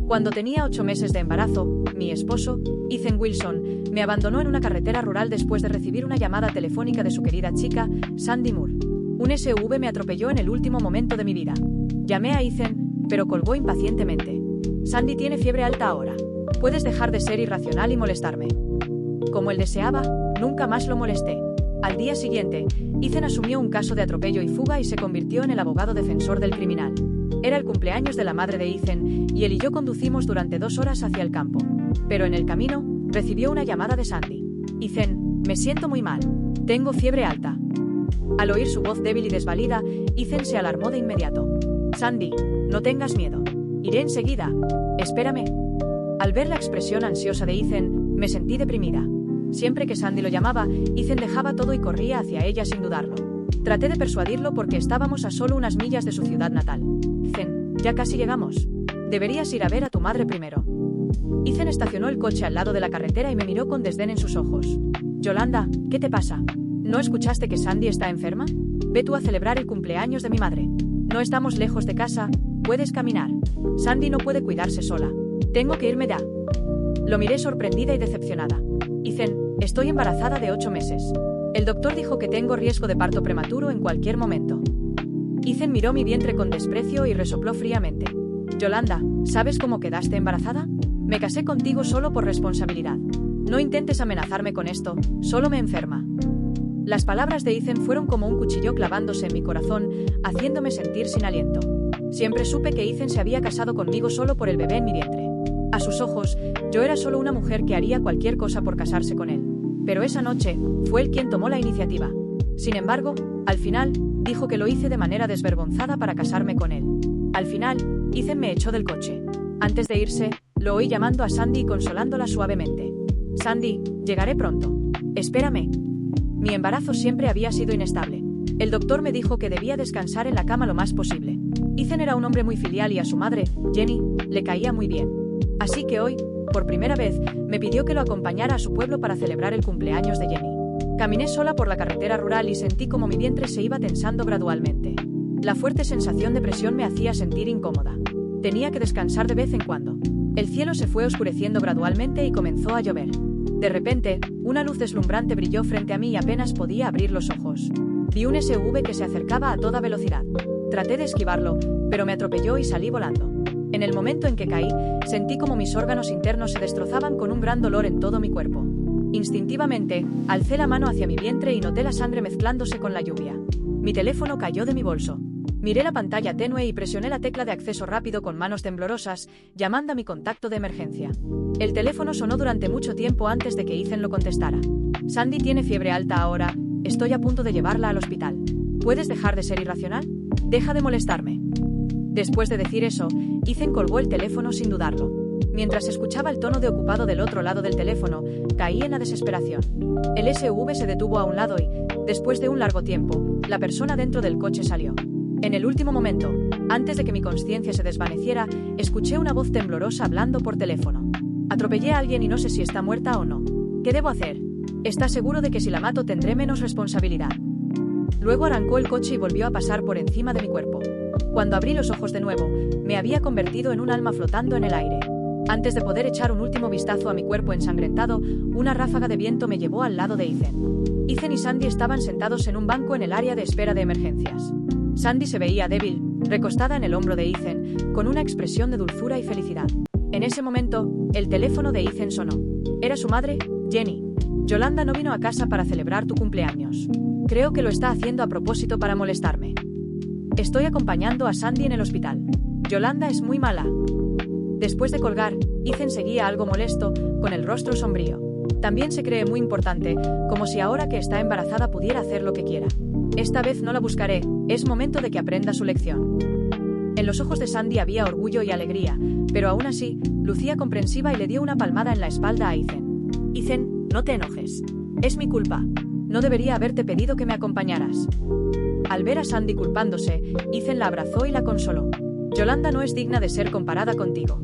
Cuando tenía 8 meses de embarazo, mi esposo, Ethan Wilson, me abandonó en una carretera rural después de recibir una llamada telefónica de su querida chica, Sandy Moore. Un SUV me atropelló en el último momento de mi vida. Llamé a Ethan, pero colgó impacientemente. Sandy tiene fiebre alta ahora. Puedes dejar de ser irracional y molestarme. Como él deseaba, nunca más lo molesté. Al día siguiente, Ethan asumió un caso de atropello y fuga y se convirtió en el abogado defensor del criminal. Era el cumpleaños de la madre de Ethan, y él y yo conducimos durante 2 horas hacia el campo. Pero en el camino, recibió una llamada de Sandy. Ethan, me siento muy mal. Tengo fiebre alta. Al oír su voz débil y desvalida, Ethan se alarmó de inmediato. Sandy, no tengas miedo. Iré enseguida. Espérame. Al ver la expresión ansiosa de Ethan, me sentí deprimida. Siempre que Sandy lo llamaba, Ethan dejaba todo y corría hacia ella sin dudarlo. Traté de persuadirlo porque estábamos a solo unas millas de su ciudad natal. Ethan, ya casi llegamos. Deberías ir a ver a tu madre primero. Ethan estacionó el coche al lado de la carretera y me miró con desdén en sus ojos. Yolanda, ¿qué te pasa? ¿No escuchaste que Sandy está enferma? Ve tú a celebrar el cumpleaños de mi madre. No estamos lejos de casa, puedes caminar. Sandy no puede cuidarse sola. Tengo que irme ya. Lo miré sorprendida y decepcionada. Ethan, estoy embarazada de 8 meses. El doctor dijo que tengo riesgo de parto prematuro en cualquier momento. Ethan miró mi vientre con desprecio y resopló fríamente. Yolanda, ¿sabes cómo quedaste embarazada? Me casé contigo solo por responsabilidad. No intentes amenazarme con esto, solo me enferma. Las palabras de Ethan fueron como un cuchillo clavándose en mi corazón, haciéndome sentir sin aliento. Siempre supe que Ethan se había casado conmigo solo por el bebé en mi vientre. A sus ojos, yo era solo una mujer que haría cualquier cosa por casarse con él. Pero esa noche, fue él quien tomó la iniciativa. Sin embargo, al final, dijo que lo hice de manera desvergonzada para casarme con él. Al final, Ethan me echó del coche. Antes de irse, lo oí llamando a Sandy y consolándola suavemente. Sandy, llegaré pronto. Espérame. Mi embarazo siempre había sido inestable. El doctor me dijo que debía descansar en la cama lo más posible. Ethan era un hombre muy filial y a su madre, Jenny, le caía muy bien. Así que hoy, por primera vez, me pidió que lo acompañara a su pueblo para celebrar el cumpleaños de Jenny. Caminé sola por la carretera rural y sentí como mi vientre se iba tensando gradualmente. La fuerte sensación de presión me hacía sentir incómoda. Tenía que descansar de vez en cuando. El cielo se fue oscureciendo gradualmente y comenzó a llover. De repente, una luz deslumbrante brilló frente a mí y apenas podía abrir los ojos. Vi un SUV que se acercaba a toda velocidad. Traté de esquivarlo, pero me atropelló y salí volando. En el momento en que caí, sentí como mis órganos internos se destrozaban con un gran dolor en todo mi cuerpo. Instintivamente, alcé la mano hacia mi vientre y noté la sangre mezclándose con la lluvia. Mi teléfono cayó de mi bolso. Miré la pantalla tenue y presioné la tecla de acceso rápido con manos temblorosas, llamando a mi contacto de emergencia. El teléfono sonó durante mucho tiempo antes de que Ethan lo contestara. Sandy tiene fiebre alta ahora, estoy a punto de llevarla al hospital. ¿Puedes dejar de ser irracional? Deja de molestarme. Después de decir eso, Ethan colgó el teléfono sin dudarlo. Mientras escuchaba el tono de ocupado del otro lado del teléfono, caí en la desesperación. El SUV se detuvo a un lado y, después de un largo tiempo, la persona dentro del coche salió. En el último momento, antes de que mi conciencia se desvaneciera, escuché una voz temblorosa hablando por teléfono. Atropellé a alguien y no sé si está muerta o no. ¿Qué debo hacer? ¿Estás seguro de que si la mato tendré menos responsabilidad? Luego arrancó el coche y volvió a pasar por encima de mi cuerpo. Cuando abrí los ojos de nuevo, me había convertido en un alma flotando en el aire. Antes de poder echar un último vistazo a mi cuerpo ensangrentado, una ráfaga de viento me llevó al lado de Ethan. Ethan y Sandy estaban sentados en un banco en el área de espera de emergencias. Sandy se veía débil, recostada en el hombro de Ethan, con una expresión de dulzura y felicidad. En ese momento, el teléfono de Ethan sonó. Era su madre, Jenny. Yolanda no vino a casa para celebrar tu cumpleaños. Creo que lo está haciendo a propósito para molestarme. Estoy acompañando a Sandy en el hospital. Yolanda es muy mala. Después de colgar, Ethan seguía algo molesto, con el rostro sombrío. También se cree muy importante, como si ahora que está embarazada pudiera hacer lo que quiera. Esta vez no la buscaré, es momento de que aprenda su lección. En los ojos de Sandy había orgullo y alegría, pero aún así, lucía comprensiva y le dio una palmada en la espalda a Ethan. Ethan, no te enojes. Es mi culpa. No debería haberte pedido que me acompañaras. Al ver a Sandy culpándose, Ethan la abrazó y la consoló. Yolanda no es digna de ser comparada contigo.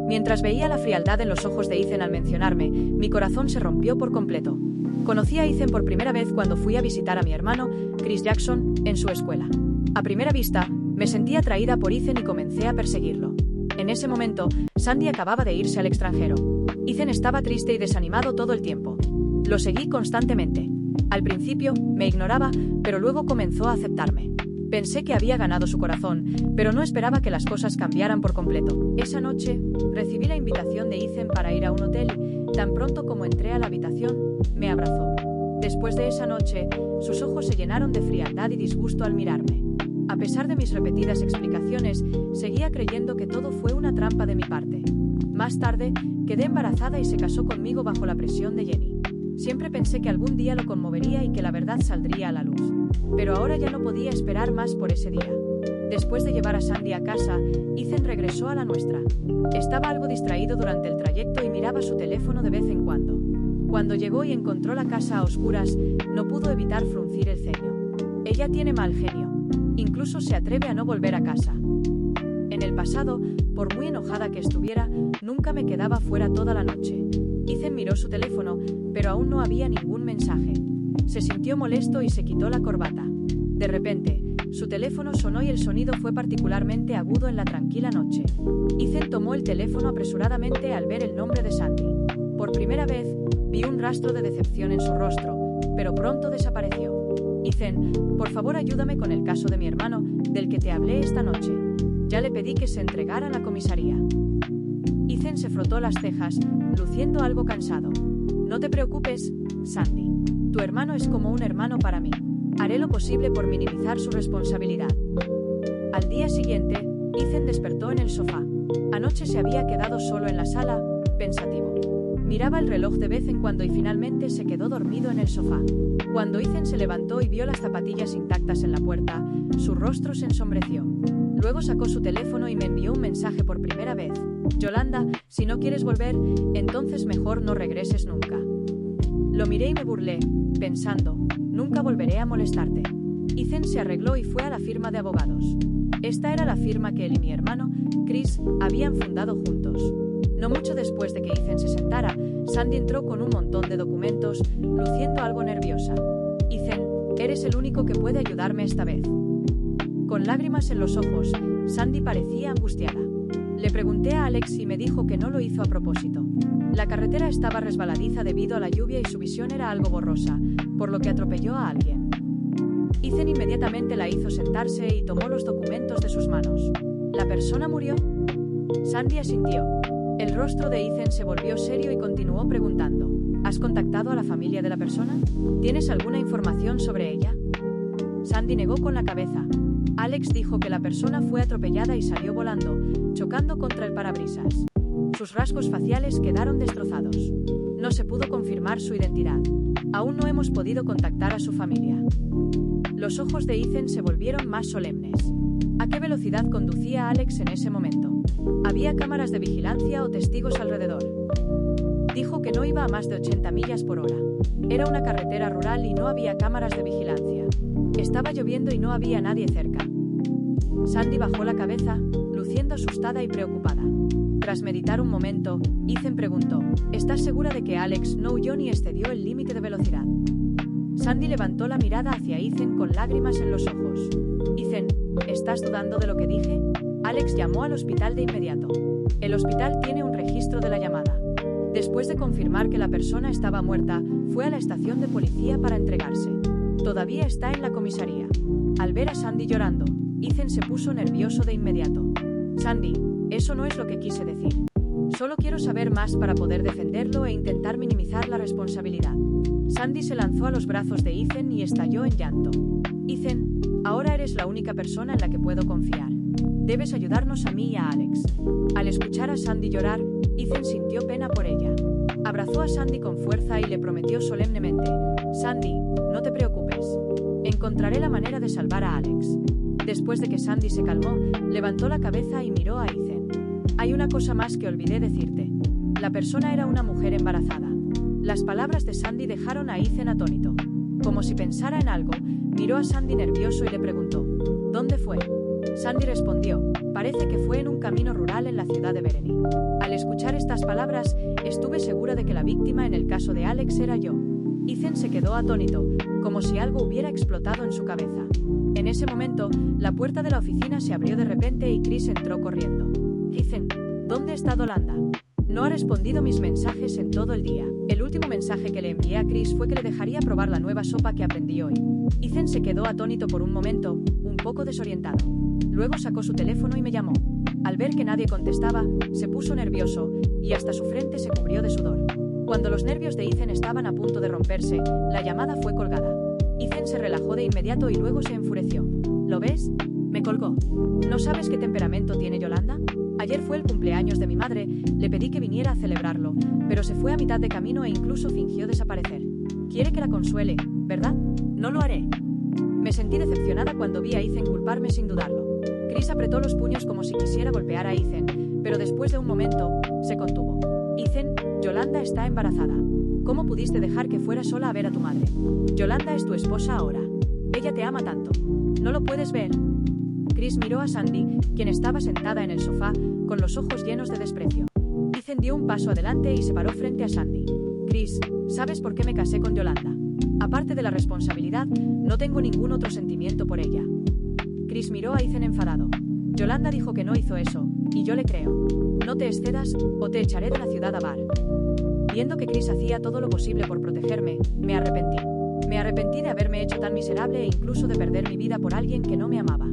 Mientras veía la frialdad en los ojos de Ethan al mencionarme, mi corazón se rompió por completo. Conocí a Ethan por primera vez cuando fui a visitar a mi hermano, Chris Jackson, en su escuela. A primera vista, me sentí atraída por Ethan y comencé a perseguirlo. En ese momento, Sandy acababa de irse al extranjero. Ethan estaba triste y desanimado todo el tiempo. Lo seguí constantemente. Al principio, me ignoraba, pero luego comenzó a aceptarme. Pensé que había ganado su corazón, pero no esperaba que las cosas cambiaran por completo. Esa noche, recibí la invitación de Ethan para ir a un hotel y, tan pronto como entré a la habitación, me abrazó. Después de esa noche, sus ojos se llenaron de frialdad y disgusto al mirarme. A pesar de mis repetidas explicaciones, seguía creyendo que todo fue una trampa de mi parte. Más tarde, quedé embarazada y se casó conmigo bajo la presión de Jenny. Siempre pensé que algún día lo conmovería y que la verdad saldría a la luz. Pero ahora ya no podía esperar más por ese día. Después de llevar a Sandy a casa, Ethan regresó a la nuestra. Estaba algo distraído durante el trayecto y miraba su teléfono de vez en cuando. Cuando llegó y encontró la casa a oscuras, no pudo evitar fruncir el ceño. Ella tiene mal genio. Incluso se atreve a no volver a casa. En el pasado, por muy enojada que estuviera, nunca me quedaba fuera toda la noche. Ethan miró su teléfono, pero aún no había ningún mensaje. Se sintió molesto y se quitó la corbata. De repente, su teléfono sonó y el sonido fue particularmente agudo en la tranquila noche. Ethan tomó el teléfono apresuradamente al ver el nombre de Sandy. Por primera vez, vi un rastro de decepción en su rostro, pero pronto desapareció. Ethan, por favor ayúdame con el caso de mi hermano, del que te hablé esta noche. Ya le pedí que se entregara a la comisaría. Ethan se frotó las cejas, luciendo algo cansado. No te preocupes, Sandy. Tu hermano es como un hermano para mí. Haré lo posible por minimizar su responsabilidad. Al día siguiente, Ethan despertó en el sofá. Anoche se había quedado solo en la sala, pensativo. Miraba el reloj de vez en cuando y finalmente se quedó dormido en el sofá. Cuando Ethan se levantó y vio las zapatillas intactas en la puerta, su rostro se ensombreció. Luego sacó su teléfono y me envió un mensaje por primera vez. Yolanda, si no quieres volver, entonces mejor no regreses nunca. Lo miré y me burlé, pensando, nunca volveré a molestarte. Ethan se arregló y fue a la firma de abogados. Esta era la firma que él y mi hermano, Chris, habían fundado juntos. No mucho después de que Ethan se sentara, Sandy entró con un montón de documentos, luciendo algo nerviosa. Ethan, eres el único que puede ayudarme esta vez. Con lágrimas en los ojos, Sandy parecía angustiada. Le pregunté a Alex y me dijo que no lo hizo a propósito. La carretera estaba resbaladiza debido a la lluvia y su visión era algo borrosa, por lo que atropelló a alguien. Ethan inmediatamente la hizo sentarse y tomó los documentos de sus manos. ¿La persona murió? Sandy asintió. El rostro de Ethan se volvió serio y continuó preguntando. ¿Has contactado a la familia de la persona? ¿Tienes alguna información sobre ella? Sandy negó con la cabeza. Alex dijo que la persona fue atropellada y salió volando, chocando contra el parabrisas. Sus rasgos faciales quedaron destrozados. No se pudo confirmar su identidad. Aún no hemos podido contactar a su familia. Los ojos de Ethan se volvieron más solemnes. ¿A qué velocidad conducía Alex en ese momento? ¿Había cámaras de vigilancia o testigos alrededor? Dijo que no iba a más de 80 millas por hora. Era una carretera rural y no había cámaras de vigilancia. Estaba lloviendo y no había nadie cerca. Sandy bajó la cabeza, luciendo asustada y preocupada. Tras meditar un momento, Ethan preguntó, ¿estás segura de que Alex no huyó ni excedió el límite de velocidad? Sandy levantó la mirada hacia Ethan con lágrimas en los ojos. Ethan, ¿estás dudando de lo que dije? Alex llamó al hospital de inmediato. El hospital tiene un registro de la llamada. Después de confirmar que la persona estaba muerta, fue a la estación de policía para entregarse. Todavía está en la comisaría. Al ver a Sandy llorando, Ethan se puso nervioso de inmediato. Sandy, eso no es lo que quise decir. Solo quiero saber más para poder defenderlo e intentar minimizar la responsabilidad. Sandy se lanzó a los brazos de Ethan y estalló en llanto. Ethan, ahora eres la única persona en la que puedo confiar. Debes ayudarnos a mí y a Alex. Al escuchar a Sandy llorar, Ethan sintió pena por ella. Abrazó a Sandy con fuerza y le prometió solemnemente, Sandy, no te preocupes. Encontraré la manera de salvar a Alex. Después de que Sandy se calmó, levantó la cabeza y miró a Ethan. Hay una cosa más que olvidé decirte. La persona era una mujer embarazada. Las palabras de Sandy dejaron a Ethan atónito. Como si pensara en algo, miró a Sandy nervioso y le preguntó, ¿dónde fue? Sandy respondió, parece que fue en un camino rural en la ciudad de Bereni. Al escuchar estas palabras, estuve segura de que la víctima en el caso de Alex era yo. Ethan se quedó atónito, como si algo hubiera explotado en su cabeza. En ese momento, la puerta de la oficina se abrió de repente y Chris entró corriendo. Ethan, ¿dónde está Yolanda? No ha respondido mis mensajes en todo el día. El último mensaje que le envié a Chris fue que le dejaría probar la nueva sopa que aprendí hoy. Ethan se quedó atónito por un momento, un poco desorientado. Luego sacó su teléfono y me llamó. Al ver que nadie contestaba, se puso nervioso, y hasta su frente se cubrió de sudor. Cuando los nervios de Ethan estaban a punto de romperse, la llamada fue colgada. Ethan se relajó de inmediato y luego se enfureció. ¿Lo ves? Me colgó. ¿No sabes qué temperamento tiene Yolanda? Ayer fue el cumpleaños de mi madre, le pedí que viniera a celebrarlo, pero se fue a mitad de camino e incluso fingió desaparecer. Quiere que la consuele, ¿verdad? No lo haré. Me sentí decepcionada cuando vi a Ethan culparme sin dudarlo. Chris apretó los puños como si quisiera golpear a Ethan, pero después de un momento, se contuvo. Ethan, Yolanda está embarazada. ¿Cómo pudiste dejar que fuera sola a ver a tu madre? Yolanda es tu esposa ahora. Ella te ama tanto. ¿No lo puedes ver? Chris miró a Sandy, quien estaba sentada en el sofá, con los ojos llenos de desprecio. Ethan dio un paso adelante y se paró frente a Sandy. Chris, ¿sabes por qué me casé con Yolanda? Aparte de la responsabilidad, no tengo ningún otro sentimiento por ella. Chris miró a Ethan enfadado. Yolanda dijo que no hizo eso, y yo le creo. No te excedas, o te echaré de la ciudad a Bar. Viendo que Chris hacía todo lo posible por protegerme, me arrepentí. Me arrepentí de haberme hecho tan miserable e incluso de perder mi vida por alguien que no me amaba.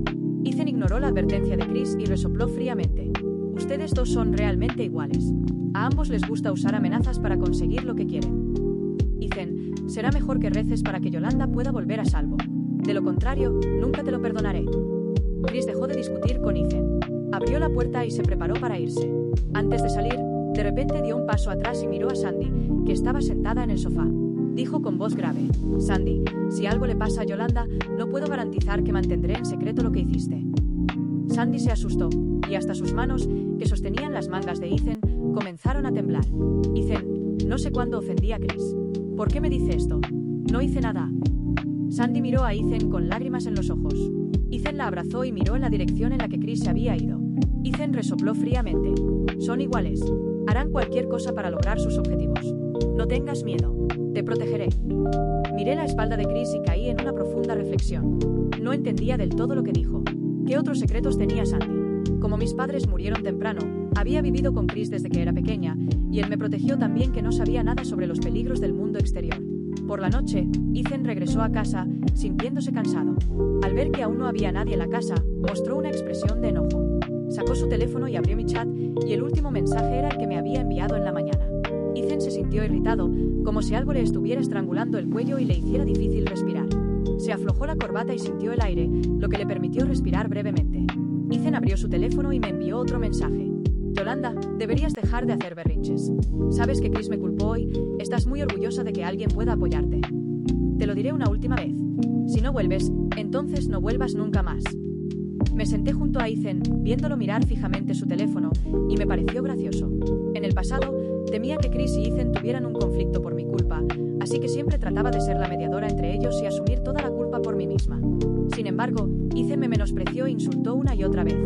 Ethan ignoró la advertencia de Chris y resopló fríamente. Ustedes dos son realmente iguales. A ambos les gusta usar amenazas para conseguir lo que quieren. Ethan, será mejor que reces para que Yolanda pueda volver a salvo. De lo contrario, nunca te lo perdonaré. Chris dejó de discutir con Ethan. Abrió la puerta y se preparó para irse. Antes de salir, de repente dio un paso atrás y miró a Sandy, que estaba sentada en el sofá. Dijo con voz grave, Sandy, si algo le pasa a Yolanda, no puedo garantizar que mantendré en secreto lo que hiciste. Sandy se asustó, y hasta sus manos, que sostenían las mangas de Ethan, comenzaron a temblar. Ethan, no sé cuándo ofendí a Chris. ¿Por qué me dice esto? No hice nada. Sandy miró a Ethan con lágrimas en los ojos. Ethan la abrazó y miró en la dirección en la que Chris se había ido. Ethan resopló fríamente. Son iguales. Harán cualquier cosa para lograr sus objetivos. No tengas miedo. Te protegeré. Miré la espalda de Chris y caí en una profunda reflexión. No entendía del todo lo que dijo. ¿Qué otros secretos tenía Sandy? Como mis padres murieron temprano, había vivido con Chris desde que era pequeña, y él me protegió también que no sabía nada sobre los peligros del mundo exterior. Por la noche, Ethan regresó a casa, sintiéndose cansado. Al ver que aún no había nadie en la casa, mostró una expresión de enojo. Sacó su teléfono y abrió mi chat, y el último mensaje era el que me había enviado en la mañana. Ethan se sintió irritado, como si algo le estuviera estrangulando el cuello y le hiciera difícil respirar. Se aflojó la corbata y sintió el aire, lo que le permitió respirar brevemente. Ethan abrió su teléfono y me envió otro mensaje. Yolanda, deberías dejar de hacer berrinches. Sabes que Chris me culpó hoy, estás muy orgullosa de que alguien pueda apoyarte. Te lo diré una última vez. Si no vuelves, entonces no vuelvas nunca más. Me senté junto a Ethan, viéndolo mirar fijamente su teléfono, y me pareció gracioso. En el pasado, temía que Chris y Ethan tuvieran un conflicto por mi culpa, así que siempre trataba de ser la mediadora entre ellos y asumir toda la culpa por mí misma. Sin embargo, Ethan me menospreció e insultó una y otra vez.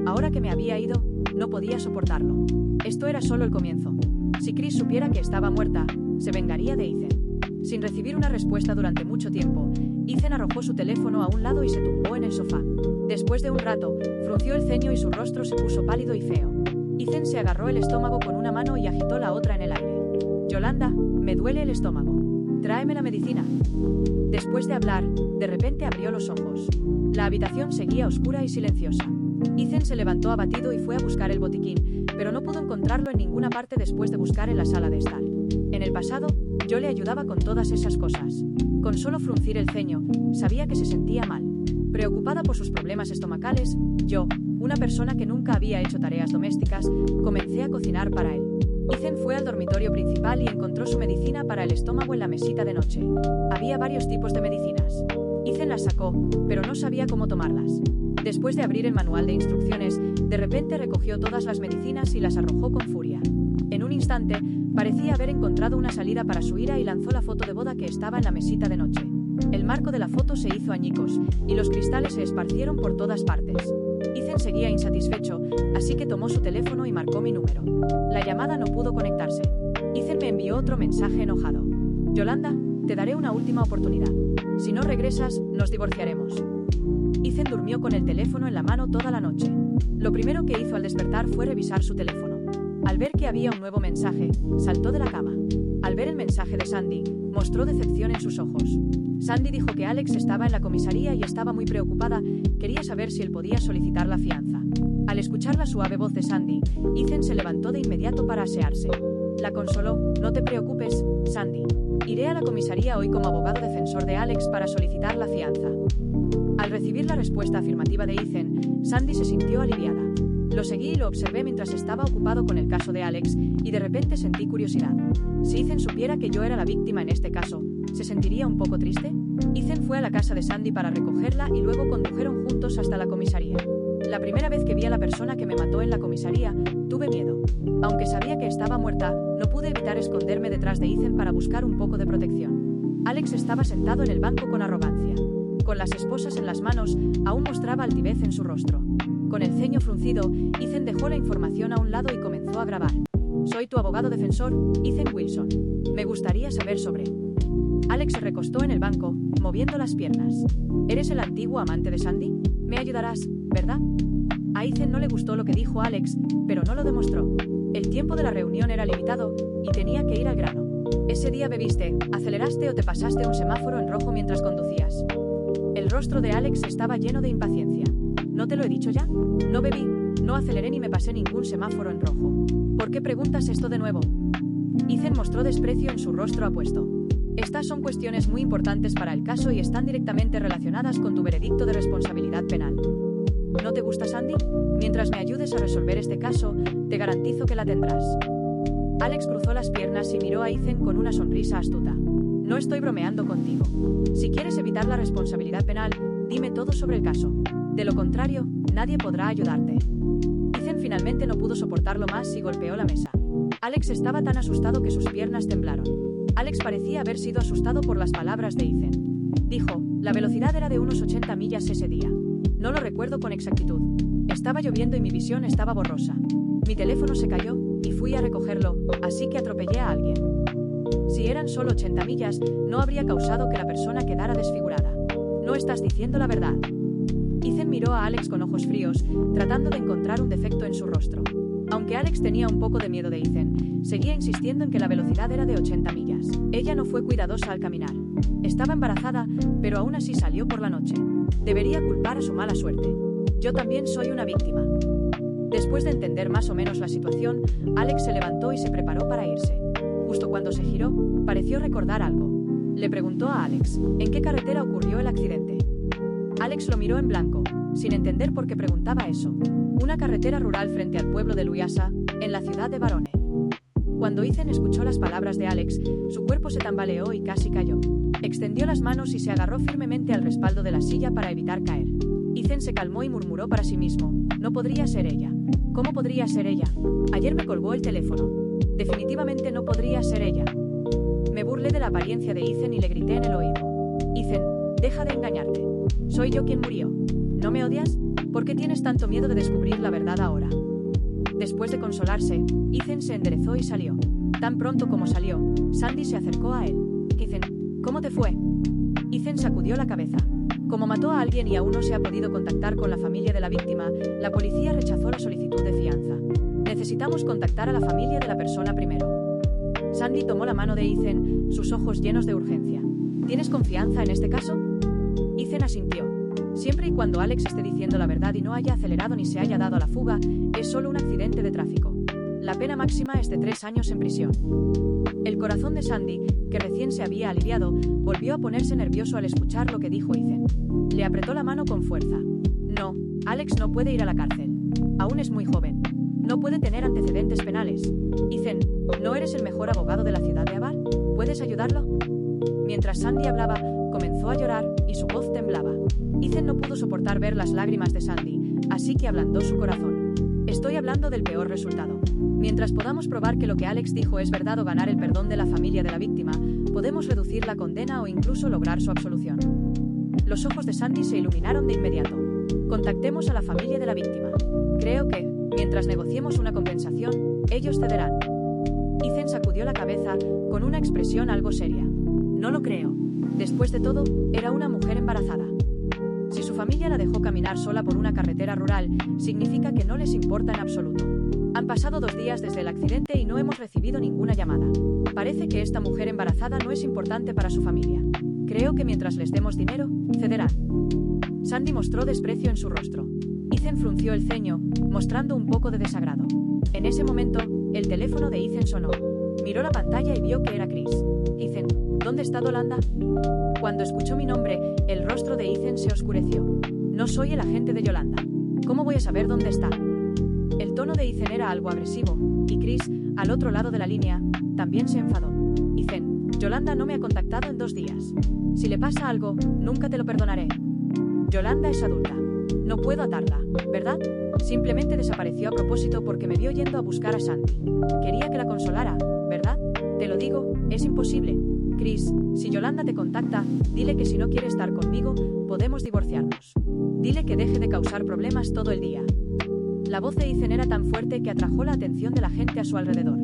Ahora que me había ido, no podía soportarlo. Esto era solo el comienzo. Si Chris supiera que estaba muerta, se vengaría de Ethan. Sin recibir una respuesta durante mucho tiempo, Ethan arrojó su teléfono a un lado y se tumbó en el sofá. Después de un rato, frunció el ceño y su rostro se puso pálido y feo. Ethan se agarró el estómago con una mano y agitó la otra en el aire. Yolanda, me duele el estómago. Tráeme la medicina. Después de hablar, de repente abrió los ojos. La habitación seguía oscura y silenciosa. Ethan se levantó abatido y fue a buscar el botiquín, pero no pudo encontrarlo en ninguna parte después de buscar en la sala de estar. En el pasado, yo le ayudaba con todas esas cosas. Con solo fruncir el ceño, sabía que se sentía mal. Preocupada por sus problemas estomacales, yo, una persona que nunca había hecho tareas domésticas, comencé a cocinar para él. Ethan fue al dormitorio principal y encontró su medicina para el estómago en la mesita de noche. Había varios tipos de medicinas. Ethan las sacó, pero no sabía cómo tomarlas. Después de abrir el manual de instrucciones, de repente recogió todas las medicinas y las arrojó con furia. En un instante, parecía haber encontrado una salida para su ira y lanzó la foto de boda que estaba en la mesita de noche. El marco de la foto se hizo añicos, y los cristales se esparcieron por todas partes. Ethan seguía insatisfecho, así que tomó su teléfono y marcó mi número. La llamada no pudo conectarse. Ethan me envió otro mensaje enojado. Yolanda, te daré una última oportunidad. Si no regresas, nos divorciaremos. Ethan durmió con el teléfono en la mano toda la noche. Lo primero que hizo al despertar fue revisar su teléfono. Al ver que había un nuevo mensaje, saltó de la cama. Al ver el mensaje de Sandy, mostró decepción en sus ojos. Sandy dijo que Alex estaba en la comisaría y estaba muy preocupada, quería saber si él podía solicitar la fianza. Al escuchar la suave voz de Sandy, Ethan se levantó de inmediato para asearse. La consoló: no te preocupes, Sandy. Iré a la comisaría hoy como abogado defensor de Alex para solicitar la fianza. Al recibir la respuesta afirmativa de Ethan, Sandy se sintió aliviada. Lo seguí y lo observé mientras estaba ocupado con el caso de Alex, y de repente sentí curiosidad. Si Ethan supiera que yo era la víctima en este caso, ¿se sentiría un poco triste? Ethan fue a la casa de Sandy para recogerla y luego condujeron juntos hasta la comisaría. La primera vez que vi a la persona que me mató en la comisaría, tuve miedo. Aunque sabía que estaba muerta, no pude evitar esconderme detrás de Ethan para buscar un poco de protección. Alex estaba sentado en el banco con arrogancia. Con las esposas en las manos, aún mostraba altivez en su rostro. Con el ceño fruncido, Ethan dejó la información a un lado y comenzó a grabar. Soy tu abogado defensor, Ethan Wilson. Me gustaría saber sobre... Alex se recostó en el banco, moviendo las piernas. ¿Eres el antiguo amante de Sandy? Me ayudarás, ¿verdad? A Ethan no le gustó lo que dijo Alex, pero no lo demostró. El tiempo de la reunión era limitado, y tenía que ir al grano. Ese día bebiste, aceleraste o te pasaste un semáforo en rojo mientras conducías. El rostro de Alex estaba lleno de impaciencia. ¿No te lo he dicho ya? No bebí, no aceleré ni me pasé ningún semáforo en rojo. ¿Por qué preguntas esto de nuevo? Ethan mostró desprecio en su rostro apuesto. Estas son cuestiones muy importantes para el caso y están directamente relacionadas con tu veredicto de responsabilidad penal. ¿No te gusta Sandy? Mientras me ayudes a resolver este caso, te garantizo que la tendrás. Alex cruzó las piernas y miró a Ethan con una sonrisa astuta. No estoy bromeando contigo. Si quieres evitar la responsabilidad penal, dime todo sobre el caso. De lo contrario, nadie podrá ayudarte. Ethan finalmente no pudo soportarlo más y golpeó la mesa. Alex estaba tan asustado que sus piernas temblaron. Alex parecía haber sido asustado por las palabras de Ethan. Dijo: la velocidad era de unos 80 millas ese día. No lo recuerdo con exactitud. Estaba lloviendo y mi visión estaba borrosa. Mi teléfono se cayó, y fui a recogerlo, así que atropellé a alguien. Si eran solo 80 millas, no habría causado que la persona quedara desfigurada. No estás diciendo la verdad. Ethan miró a Alex con ojos fríos, tratando de encontrar un defecto en su rostro. Aunque Alex tenía un poco de miedo de Ethan, seguía insistiendo en que la velocidad era de 80 millas. Ella no fue cuidadosa al caminar. Estaba embarazada, pero aún así salió por la noche. Debería culpar a su mala suerte. Yo también soy una víctima. Después de entender más o menos la situación, Alex se levantó y se preparó para irse. Justo cuando se giró, pareció recordar algo. Le preguntó a Alex: ¿en qué carretera ocurrió el accidente? Alex lo miró en blanco, sin entender por qué preguntaba eso. Una carretera rural frente al pueblo de Luyasa, en la ciudad de Barone. Cuando Ethan escuchó las palabras de Alex, su cuerpo se tambaleó y casi cayó. Extendió las manos y se agarró firmemente al respaldo de la silla para evitar caer. Ethan se calmó y murmuró para sí mismo: no podría ser ella. ¿Cómo podría ser ella? Ayer me colgó el teléfono. Definitivamente no podría ser ella. Me burlé de la apariencia de Ethan y le grité en el oído: Ethan, deja de engañarte. Soy yo quien murió. ¿No me odias? ¿Por qué tienes tanto miedo de descubrir la verdad ahora? Después de consolarse, Ethan se enderezó y salió. Tan pronto como salió, Sandy se acercó a él. Ethan, ¿cómo te fue? Ethan sacudió la cabeza. Como mató a alguien y aún no se ha podido contactar con la familia de la víctima, la policía rechazó la solicitud de fianza. Necesitamos contactar a la familia de la persona primero. Sandy tomó la mano de Ethan, sus ojos llenos de urgencia. ¿Tienes confianza en este caso? Ethan asintió. Siempre y cuando Alex esté diciendo la verdad y no haya acelerado ni se haya dado a la fuga, es solo un accidente de tráfico. La pena máxima es de 3 años en prisión. El corazón de Sandy, que recién se había aliviado, volvió a ponerse nervioso al escuchar lo que dijo Ethan. Le apretó la mano con fuerza. No, Alex no puede ir a la cárcel. Aún es muy joven. No puede tener antecedentes penales. Ethan, ¿no eres el mejor abogado de la ciudad de Abar? ¿Puedes ayudarlo? Mientras Sandy hablaba, comenzó a llorar y su voz temblaba. Ethan no pudo soportar ver las lágrimas de Sandy, así que ablandó su corazón. Estoy hablando del peor resultado. Mientras podamos probar que lo que Alex dijo es verdad o ganar el perdón de la familia de la víctima, podemos reducir la condena o incluso lograr su absolución. Los ojos de Sandy se iluminaron de inmediato. Contactemos a la familia de la víctima. Creo que, mientras negociemos una compensación, ellos cederán. Ethan sacudió la cabeza, con una expresión algo seria. No lo creo. Después de todo, era una mujer embarazada. Si su familia la dejó caminar sola por una carretera rural, significa que no les importa en absoluto. Han pasado 2 días desde el accidente y no hemos recibido ninguna llamada. Parece que esta mujer embarazada no es importante para su familia. Creo que mientras les demos dinero, cederán. Sandy mostró desprecio en su rostro. Ethan frunció el ceño, mostrando un poco de desagrado. En ese momento, el teléfono de Ethan sonó. Miró la pantalla y vio que era Chris. Ethan, ¿dónde está Yolanda? Cuando escuchó mi nombre, el rostro de Ethan se oscureció. No soy el agente de Yolanda. ¿Cómo voy a saber dónde está? El tono de Ethan era algo agresivo, y Chris, al otro lado de la línea, también se enfadó. Ethan, Yolanda no me ha contactado en 2 días. Si le pasa algo, nunca te lo perdonaré. Yolanda es adulta. No puedo atarla, ¿verdad? Simplemente desapareció a propósito porque me vio yendo a buscar a Sandy. Quería que la consolara, ¿verdad? Te lo digo, es imposible. Chris, si Yolanda te contacta, dile que si no quiere estar conmigo, podemos divorciarnos. Dile que deje de causar problemas todo el día. La voz de Ethan era tan fuerte que atrajo la atención de la gente a su alrededor.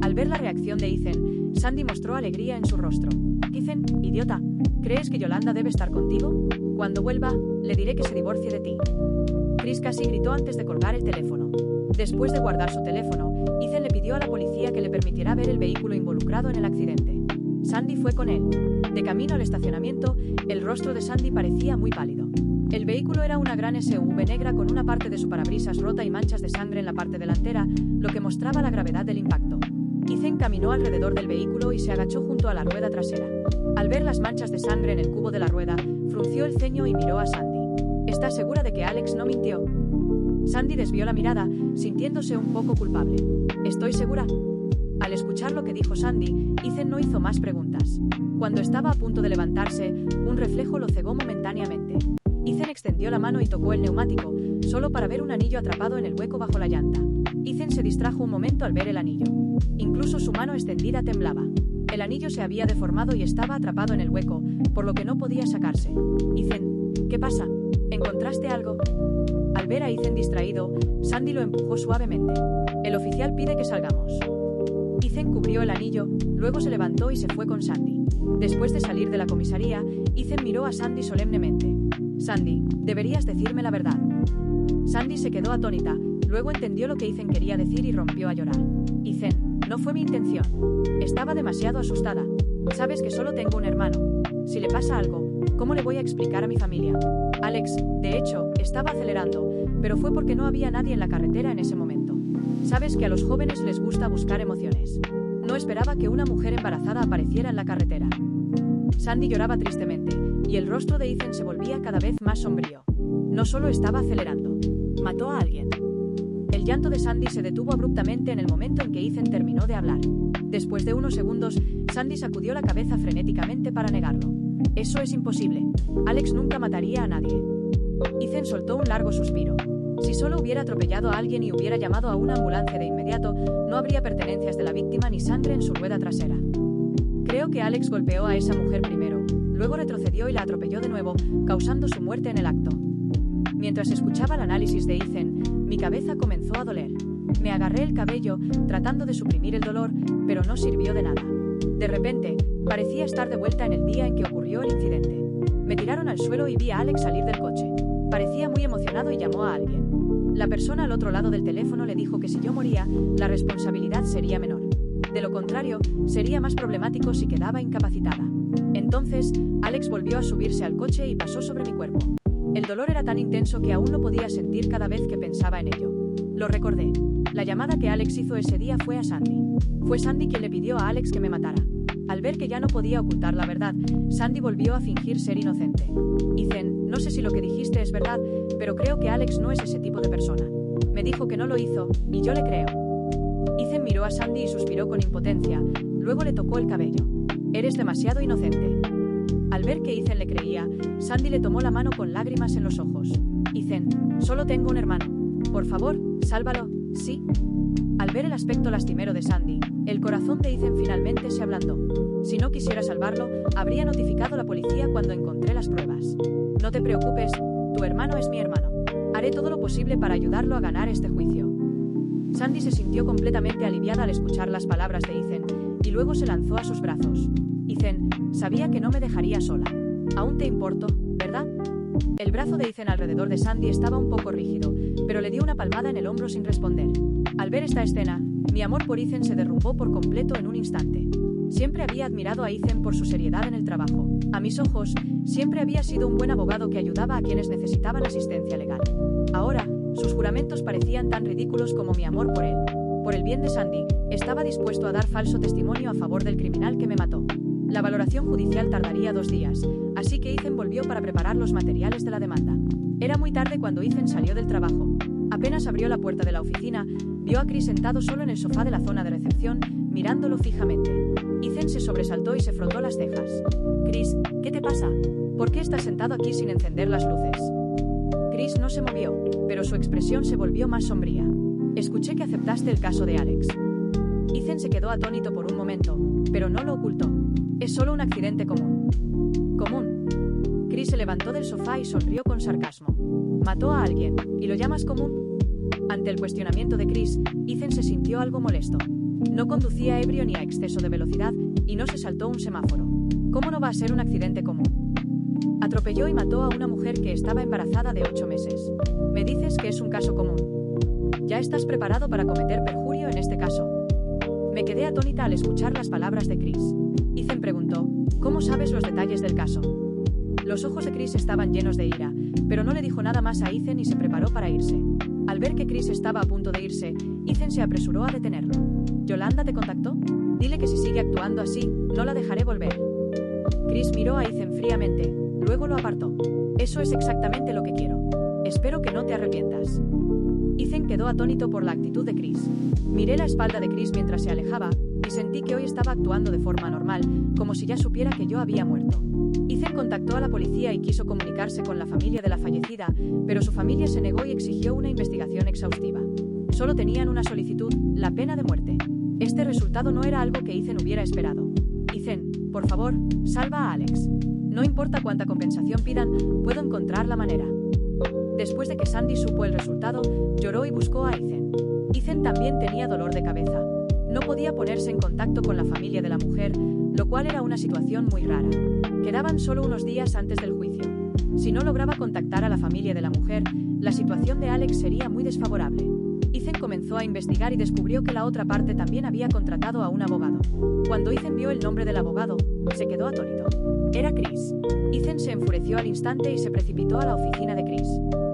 Al ver la reacción de Ethan, Sandy mostró alegría en su rostro. Ethan, idiota, ¿crees que Yolanda debe estar contigo? Cuando vuelva, le diré que se divorcie de ti. Chris casi gritó antes de colgar el teléfono. Después de guardar su teléfono, Ethan le pidió a la policía que le permitiera ver el vehículo involucrado en el accidente. Sandy fue con él. De camino al estacionamiento, el rostro de Sandy parecía muy pálido. El vehículo era una gran SUV negra con una parte de su parabrisas rota y manchas de sangre en la parte delantera, lo que mostraba la gravedad del impacto. Ethan caminó alrededor del vehículo y se agachó junto a la rueda trasera. Al ver las manchas de sangre en el cubo de la rueda, frunció el ceño y miró a Sandy. ¿Estás segura de que Alex no mintió? Sandy desvió la mirada, sintiéndose un poco culpable. ¿Estoy segura? Al escuchar lo que dijo Sandy, Ethan no hizo más preguntas. Cuando estaba a punto de levantarse, un reflejo lo cegó momentáneamente. Ethan extendió la mano y tocó el neumático, solo para ver un anillo atrapado en el hueco bajo la llanta. Ethan se distrajo un momento al ver el anillo. Incluso su mano extendida temblaba. El anillo se había deformado y estaba atrapado en el hueco, por lo que no podía sacarse. Ethan, ¿qué pasa? ¿Encontraste algo? Al ver a Ethan distraído, Sandy lo empujó suavemente. El oficial pide que salgamos. Ethan cubrió el anillo, luego se levantó y se fue con Sandy. Después de salir de la comisaría, Ethan miró a Sandy solemnemente. Sandy, deberías decirme la verdad. Sandy se quedó atónita, luego entendió lo que Ethan quería decir y rompió a llorar. Ethan, no fue mi intención. Estaba demasiado asustada. Sabes que solo tengo un hermano. Si le pasa algo, ¿cómo le voy a explicar a mi familia? Alex, de hecho, estaba acelerando, pero fue porque no había nadie en la carretera en ese momento. Sabes que a los jóvenes les gusta buscar emociones. No esperaba que una mujer embarazada apareciera en la carretera. Sandy lloraba tristemente, y el rostro de Ethan se volvía cada vez más sombrío. No solo estaba acelerando, mató a alguien. El llanto de Sandy se detuvo abruptamente en el momento en que Ethan terminó de hablar. Después de unos segundos, Sandy sacudió la cabeza frenéticamente para negarlo. Eso es imposible. Alex nunca mataría a nadie. Ethan soltó un largo suspiro. Si solo hubiera atropellado a alguien y hubiera llamado a una ambulancia de inmediato, no habría pertenencias de la víctima ni sangre en su rueda trasera. Creo que Alex golpeó a esa mujer primero, luego retrocedió y la atropelló de nuevo, causando su muerte en el acto. Mientras escuchaba el análisis de Ethan, mi cabeza comenzó a doler. Me agarré el cabello, tratando de suprimir el dolor, pero no sirvió de nada. De repente, parecía estar de vuelta en el día en que ocurrió el incidente. Me tiraron al suelo y vi a Alex salir del coche. Parecía muy emocionado y llamó a alguien. La persona al otro lado del teléfono le dijo que si yo moría, la responsabilidad sería menor. De lo contrario, sería más problemático si quedaba incapacitada. Entonces, Alex volvió a subirse al coche y pasó sobre mi cuerpo. El dolor era tan intenso que aún lo podía sentir cada vez que pensaba en ello. Lo recordé. La llamada que Alex hizo ese día fue a Sandy. Fue Sandy quien le pidió a Alex que me matara. Al ver que ya no podía ocultar la verdad, Sandy volvió a fingir ser inocente. Ethan, no sé si lo que dijiste es verdad, pero creo que Alex no es ese tipo de persona. Me dijo que no lo hizo, y yo le creo. Ethan miró a Sandy y suspiró con impotencia, luego le tocó el cabello. Eres demasiado inocente. Al ver que Ethan le creía, Sandy le tomó la mano con lágrimas en los ojos. Ethan, solo tengo un hermano. Por favor, sálvalo, ¿sí? Al ver el aspecto lastimero de Sandy, el corazón de Ethan finalmente se ablandó. Si no quisiera salvarlo, habría notificado a la policía cuando encontré las pruebas. No te preocupes, tu hermano es mi hermano. Haré todo lo posible para ayudarlo a ganar este juicio. Sandy se sintió completamente aliviada al escuchar las palabras de Ethan, y luego se lanzó a sus brazos. Ethan, sabía que no me dejaría sola. Aún te importo, ¿verdad? El brazo de Ethan alrededor de Sandy estaba un poco rígido, pero le dio una palmada en el hombro sin responder. Al ver esta escena, mi amor por Ethan se derrumbó por completo en un instante. Siempre había admirado a Ethan por su seriedad en el trabajo. A mis ojos, siempre había sido un buen abogado que ayudaba a quienes necesitaban asistencia legal. Ahora, sus juramentos parecían tan ridículos como mi amor por él. Por el bien de Sandy, estaba dispuesto a dar falso testimonio a favor del criminal que me mató. La valoración judicial tardaría 2 días, así que Ethan volvió para preparar los materiales de la demanda. Era muy tarde cuando Ethan salió del trabajo. Apenas abrió la puerta de la oficina, vio a Chris sentado solo en el sofá de la zona de recepción, mirándolo fijamente. Ethan se sobresaltó y se frotó las cejas. Chris, ¿qué te pasa? ¿Por qué estás sentado aquí sin encender las luces? Chris no se movió, pero su expresión se volvió más sombría. Escuché que aceptaste el caso de Alex. Ethan se quedó atónito por un momento, pero no lo ocultó. Es solo un accidente común. ¿Común? Chris se levantó del sofá y sonrió con sarcasmo. ¿Mató a alguien, y lo llamas común? Ante el cuestionamiento de Chris, Ethan se sintió algo molesto. No conducía ebrio ni a exceso de velocidad, y no se saltó un semáforo. ¿Cómo no va a ser un accidente común? Atropelló y mató a una mujer que estaba embarazada de 8 meses. Me dices que es un caso común. ¿Ya estás preparado para cometer perjurio en este caso? Me quedé atónita al escuchar las palabras de Chris. Ethan preguntó, ¿cómo sabes los detalles del caso? Los ojos de Chris estaban llenos de ira, pero no le dijo nada más a Ethan y se preparó para irse. Al ver que Chris estaba a punto de irse, Ethan se apresuró a detenerlo. ¿Yolanda te contactó? Dile que si sigue actuando así, no la dejaré volver. Chris miró a Ethan fríamente, luego lo apartó. Eso es exactamente lo que quiero. Espero que no te arrepientas. Ethan quedó atónito por la actitud de Chris. Miré la espalda de Chris mientras se alejaba, y sentí que hoy estaba actuando de forma normal, como si ya supiera que yo había muerto. Ethan contactó a la policía y quiso comunicarse con la familia de la fallecida, pero su familia se negó y exigió una investigación exhaustiva. Solo tenían una solicitud, la pena de muerte. Este resultado no era algo que Ethan hubiera esperado. Ethan, por favor, salva a Alex. No importa cuánta compensación pidan, puedo encontrar la manera. Después de que Sandy supo el resultado, lloró y buscó a Ethan. Ethan también tenía dolor de cabeza. No podía ponerse en contacto con la familia de la mujer, lo cual era una situación muy rara. Quedaban solo unos días antes del juicio. Si no lograba contactar a la familia de la mujer, la situación de Alex sería muy desfavorable. Ethan comenzó a investigar y descubrió que la otra parte también había contratado a un abogado. Cuando Ethan vio el nombre del abogado, se quedó atónito. Era Chris. Ethan se enfureció al instante y se precipitó a la oficina de Chris.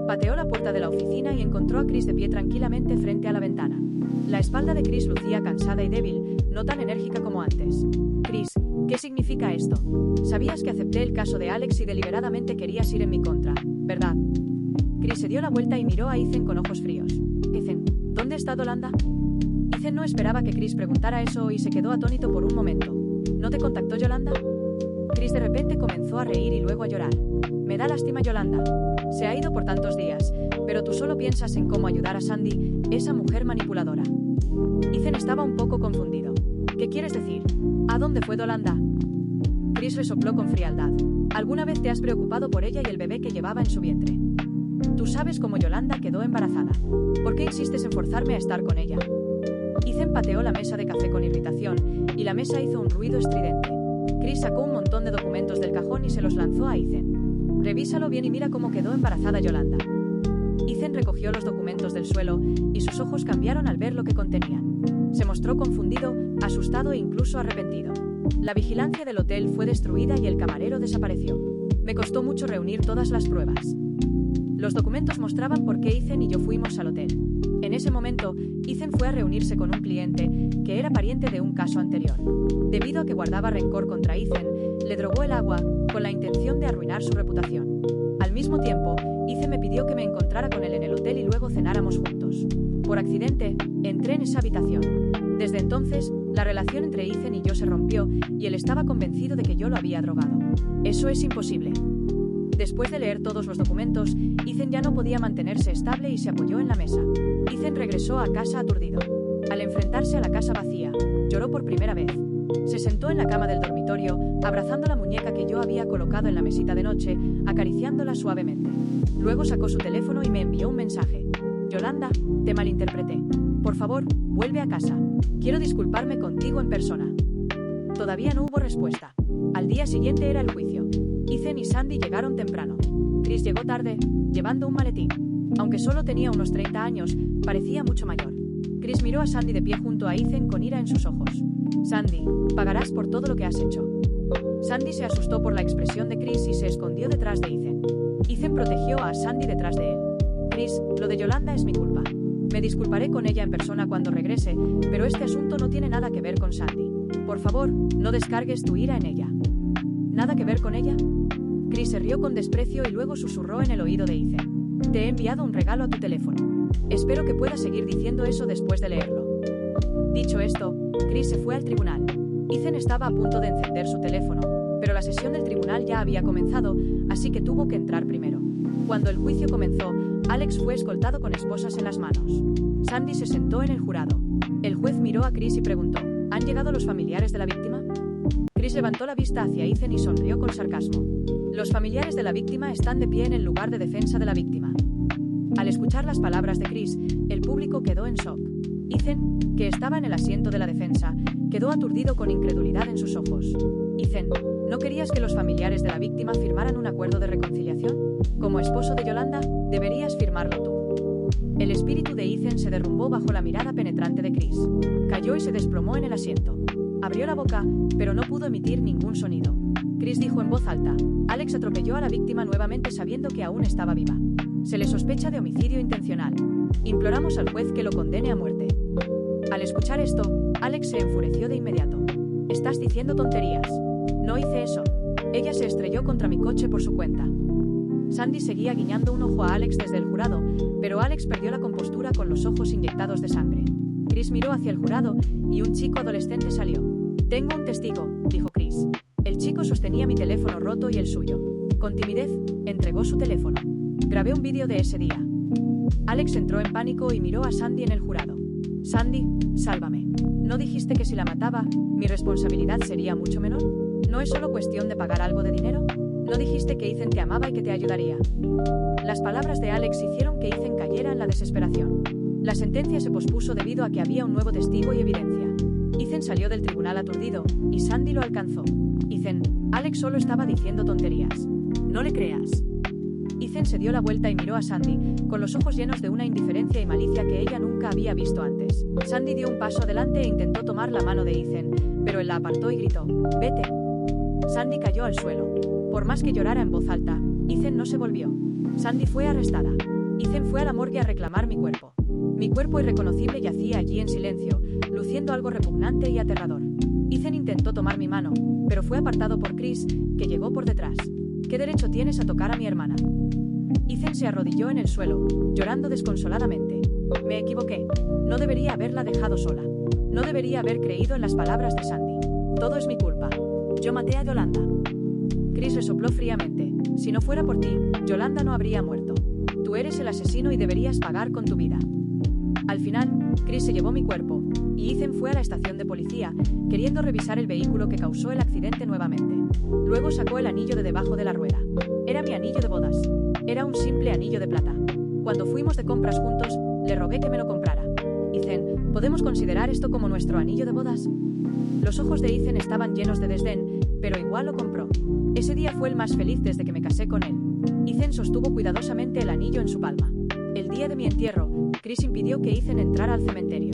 Pateó la puerta de la oficina y encontró a Chris de pie tranquilamente frente a la ventana. La espalda de Chris lucía cansada y débil, no tan enérgica como antes. Chris, ¿qué significa esto? Sabías que acepté el caso de Alex y deliberadamente querías ir en mi contra, ¿verdad? Chris se dio la vuelta y miró a Ethan con ojos fríos. Ethan, ¿dónde está Yolanda? Ethan no esperaba que Chris preguntara eso y se quedó atónito por un momento. ¿No te contactó Yolanda? Chris de repente comenzó a reír y luego a llorar. Me da lástima Yolanda. Se ha ido por tantos días, pero tú solo piensas en cómo ayudar a Sandy, esa mujer manipuladora. Ethan estaba un poco confundido. ¿Qué quieres decir? ¿A dónde fue Yolanda? Chris resopló con frialdad. ¿Alguna vez te has preocupado por ella y el bebé que llevaba en su vientre? Tú sabes cómo Yolanda quedó embarazada. ¿Por qué insistes en forzarme a estar con ella? Ethan pateó la mesa de café con irritación, y la mesa hizo un ruido estridente. Chris sacó un montón de documentos del cajón y se los lanzó a Ethan. Revísalo bien y mira cómo quedó embarazada Yolanda. Ethan recogió los documentos del suelo, y sus ojos cambiaron al ver lo que contenían. Se mostró confundido, asustado e incluso arrepentido. La vigilancia del hotel fue destruida y el camarero desapareció. Me costó mucho reunir todas las pruebas. Los documentos mostraban por qué Ethan y yo fuimos al hotel. En ese momento, Ethan fue a reunirse con un cliente que era pariente de un caso anterior. Debido a que guardaba rencor contra Ethan, le drogó el agua con la intención de arruinar su reputación. Al mismo tiempo, Ethan me pidió que me encontrara con él en el hotel y luego cenáramos juntos. Por accidente, entré en esa habitación. Desde entonces, la relación entre Ethan y yo se rompió y él estaba convencido de que yo lo había drogado. Eso es imposible. Después de leer todos los documentos, Ethan ya no podía mantenerse estable y se apoyó en la mesa. Ethan regresó a casa aturdido. Al enfrentarse a la casa vacía, lloró por primera vez. Se sentó en la cama del dormitorio, abrazando la muñeca que yo había colocado en la mesita de noche, acariciándola suavemente. Luego sacó su teléfono y me envió un mensaje. Yolanda, te malinterpreté. Por favor, vuelve a casa. Quiero disculparme contigo en persona. Todavía no hubo respuesta. Al día siguiente era el juicio. Ethan y Sandy llegaron temprano. Chris llegó tarde, llevando un maletín. Aunque solo tenía unos 30 años, parecía mucho mayor. Chris miró a Sandy de pie junto a Ethan con ira en sus ojos. Sandy, pagarás por todo lo que has hecho. Sandy se asustó por la expresión de Chris y se escondió detrás de Ethan. Ethan protegió a Sandy detrás de él. Chris, lo de Yolanda es mi culpa. Me disculparé con ella en persona cuando regrese, pero este asunto no tiene nada que ver con Sandy. Por favor, no descargues tu ira en ella. ¿Nada que ver con ella? Chris se rió con desprecio y luego susurró en el oído de Ethan. Te he enviado un regalo a tu teléfono. Espero que puedas seguir diciendo eso después de leerlo. Dicho esto, Chris se fue al tribunal. Ethan estaba a punto de encender su teléfono, pero la sesión del tribunal ya había comenzado, así que tuvo que entrar primero. Cuando el juicio comenzó, Alex fue escoltado con esposas en las manos. Sandy se sentó en el jurado. El juez miró a Chris y preguntó, ¿han llegado los familiares de la víctima? Chris levantó la vista hacia Ethan y sonrió con sarcasmo. Los familiares de la víctima están de pie en el lugar de defensa de la víctima. Al escuchar las palabras de Chris, el público quedó en shock. Ethan, que estaba en el asiento de la defensa, quedó aturdido con incredulidad en sus ojos. Ethan, ¿no querías que los familiares de la víctima firmaran un acuerdo de reconciliación? Como esposo de Yolanda, deberías firmarlo tú. El espíritu de Ethan se derrumbó bajo la mirada penetrante de Chris. Cayó y se desplomó en el asiento. Abrió la boca, pero no pudo emitir ningún sonido. Chris dijo en voz alta, Alex atropelló a la víctima nuevamente sabiendo que aún estaba viva. Se le sospecha de homicidio intencional. Imploramos al juez que lo condene a muerte. Al escuchar esto, Alex se enfureció de inmediato. Estás diciendo tonterías. No hice eso. Ella se estrelló contra mi coche por su cuenta. Sandy seguía guiñando un ojo a Alex desde el jurado, pero Alex perdió la compostura con los ojos inyectados de sangre. Chris miró hacia el jurado y un chico adolescente salió. Tengo un testigo, dijo Chris. El chico sostenía mi teléfono roto y el suyo. Con timidez, entregó su teléfono. Grabé un vídeo de ese día. Alex entró en pánico y miró a Sandy en el jurado. Sandy, sálvame. ¿No dijiste que si la mataba, mi responsabilidad sería mucho menor? ¿No es solo cuestión de pagar algo de dinero? ¿No dijiste que Ethan te amaba y que te ayudaría? Las palabras de Alex hicieron que Ethan cayera en la desesperación. La sentencia se pospuso debido a que había un nuevo testigo y evidencia. Ethan salió del tribunal aturdido, y Sandy lo alcanzó. Ethan, Alex solo estaba diciendo tonterías. No le creas. Ethan se dio la vuelta y miró a Sandy, con los ojos llenos de una indiferencia y malicia que ella nunca había visto antes. Sandy dio un paso adelante e intentó tomar la mano de Ethan, pero él la apartó y gritó, «Vete». Sandy cayó al suelo. Por más que llorara en voz alta, Ethan no se volvió. Sandy fue arrestada. Ethan fue a la morgue a reclamar mi cuerpo. Mi cuerpo irreconocible yacía allí en silencio, luciendo algo repugnante y aterrador. Ethan intentó tomar mi mano, pero fue apartado por Chris, que llegó por detrás. ¿Qué derecho tienes a tocar a mi hermana? Ethan se arrodilló en el suelo, llorando desconsoladamente. Me equivoqué. No debería haberla dejado sola. No debería haber creído en las palabras de Sandy. Todo es mi culpa. Yo maté a Yolanda. Chris resopló fríamente. Si no fuera por ti, Yolanda no habría muerto. Tú eres el asesino y deberías pagar con tu vida. Al final, Chris se llevó mi cuerpo, y Ethan fue a la estación de policía, queriendo revisar el vehículo que causó el accidente nuevamente. Luego sacó el anillo de debajo de la rueda. Era mi anillo de bodas. Era un simple anillo de plata. Cuando fuimos de compras juntos, le rogué que me lo comprara. Ethan, ¿podemos considerar esto como nuestro anillo de bodas? Los ojos de Ethan estaban llenos de desdén, pero igual lo compró. Ese día fue el más feliz desde que me casé con él. Ethan sostuvo cuidadosamente el anillo en su palma. El día de mi entierro, Chris impidió que Ethan entrara al cementerio.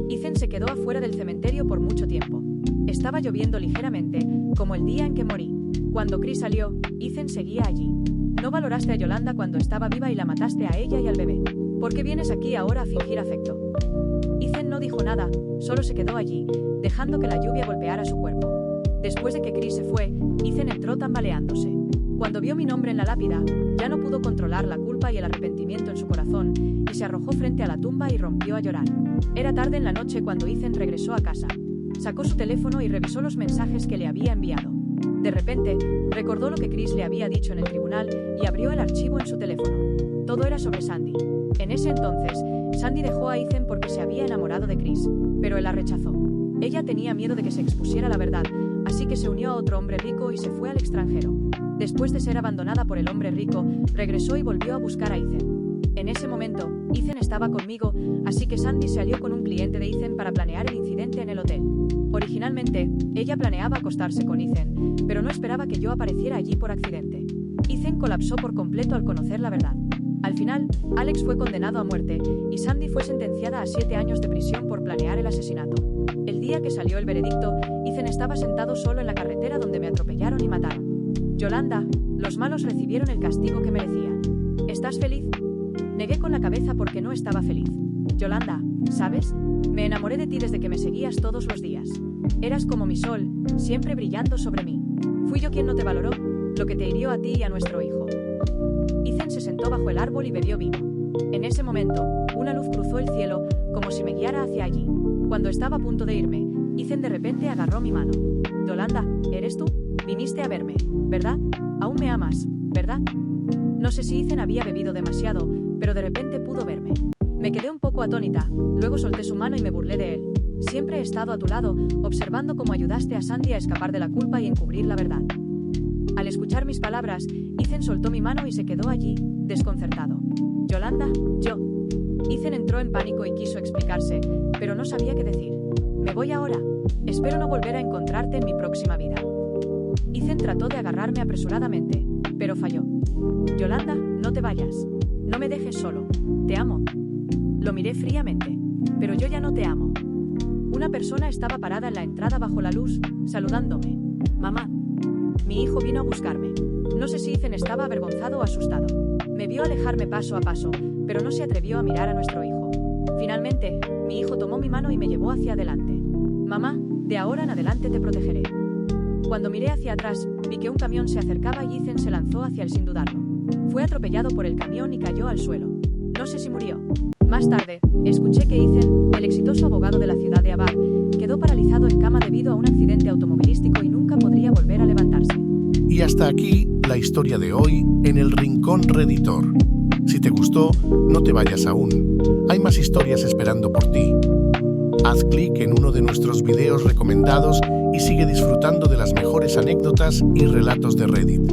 Ethan se quedó afuera del cementerio por mucho tiempo. Estaba lloviendo ligeramente, como el día en que morí. Cuando Chris salió, Ethan seguía allí. No valoraste a Yolanda cuando estaba viva y la mataste a ella y al bebé. ¿Por qué vienes aquí ahora a fingir afecto? Ethan no dijo nada, solo se quedó allí, dejando que la lluvia golpeara su cuerpo. Después de que Chris se fue, Ethan entró tambaleándose. Cuando vio mi nombre en la lápida, ya no pudo controlar la culpa y el arrepentimiento en su corazón, y se arrojó frente a la tumba y rompió a llorar. Era tarde en la noche cuando Ethan regresó a casa. Sacó su teléfono y revisó los mensajes que le había enviado. De repente, recordó lo que Chris le había dicho en el tribunal y abrió el archivo en su teléfono. Todo era sobre Sandy. En ese entonces, Sandy dejó a Ethan porque se había enamorado de Chris, pero él la rechazó. Ella tenía miedo de que se expusiera la verdad, así que se unió a otro hombre rico y se fue al extranjero. Después de ser abandonada por el hombre rico, regresó y volvió a buscar a Ethan. En ese momento, Ethan estaba conmigo, así que Sandy se alió con un cliente de Ethan para planear el incidente accidente en el hotel. Originalmente, ella planeaba acostarse con Ethan, pero no esperaba que yo apareciera allí por accidente. Ethan colapsó por completo al conocer la verdad. Al final, Alex fue condenado a muerte y Sandy fue sentenciada a 7 años de prisión por planear el asesinato. El día que salió el veredicto, Ethan estaba sentado solo en la carretera donde me atropellaron y mataron. Yolanda, los malos recibieron el castigo que merecían. ¿Estás feliz? Negué con la cabeza porque no estaba feliz. Yolanda, ¿sabes? Me enamoré de ti desde que me seguías todos los días. Eras como mi sol, siempre brillando sobre mí. Fui yo quien no te valoró, lo que te hirió a ti y a nuestro hijo. Ethan se sentó bajo el árbol y bebió vino. En ese momento, una luz cruzó el cielo, como si me guiara hacia allí. Cuando estaba a punto de irme, Ethan de repente agarró mi mano. Yolanda, ¿eres tú? Viniste a verme, ¿verdad? Aún me amas, ¿verdad? No sé si Ethan había bebido demasiado, pero de repente pudo verme. Me quedé un poco atónita, luego solté su mano y me burlé de él. Siempre he estado a tu lado, observando cómo ayudaste a Sandy a escapar de la culpa y encubrir la verdad. Al escuchar mis palabras, Ethan soltó mi mano y se quedó allí, desconcertado. Yolanda, yo. Ethan entró en pánico y quiso explicarse, pero no sabía qué decir. Me voy ahora. Espero no volver a encontrarte en mi próxima vida. Ethan trató de agarrarme apresuradamente, pero falló. Yolanda, no te vayas. No me dejes solo. Te amo. Lo miré fríamente. Pero yo ya no te amo. Una persona estaba parada en la entrada bajo la luz, saludándome. Mamá. Mi hijo vino a buscarme. No sé si Ethan estaba avergonzado o asustado. Me vio alejarme paso a paso, pero no se atrevió a mirar a nuestro hijo. Finalmente, mi hijo tomó mi mano y me llevó hacia adelante. Mamá, de ahora en adelante te protegeré. Cuando miré hacia atrás, vi que un camión se acercaba y Ethan se lanzó hacia él sin dudarlo. Fue atropellado por el camión y cayó al suelo. No sé si murió. Más tarde, escuché que Ethan, el exitoso abogado de la ciudad de Abar, quedó paralizado en cama debido a un accidente automovilístico y nunca podría volver a levantarse. Y hasta aquí la historia de hoy en el Rincón Redditor. Si te gustó, no te vayas aún. Hay más historias esperando por ti. Haz clic en uno de nuestros videos recomendados y sigue disfrutando de las mejores anécdotas y relatos de Reddit.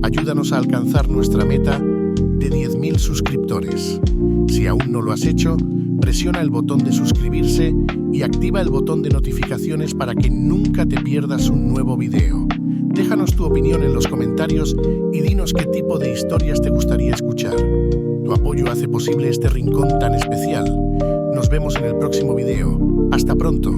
Ayúdanos a alcanzar nuestra meta de 10.000 suscriptores. Si aún no lo has hecho, presiona el botón de suscribirse y activa el botón de notificaciones para que nunca te pierdas un nuevo video. Déjanos tu opinión en los comentarios y dinos qué tipo de historias te gustaría escuchar. Tu apoyo hace posible este rincón tan especial. Nos vemos en el próximo video. ¡Hasta pronto!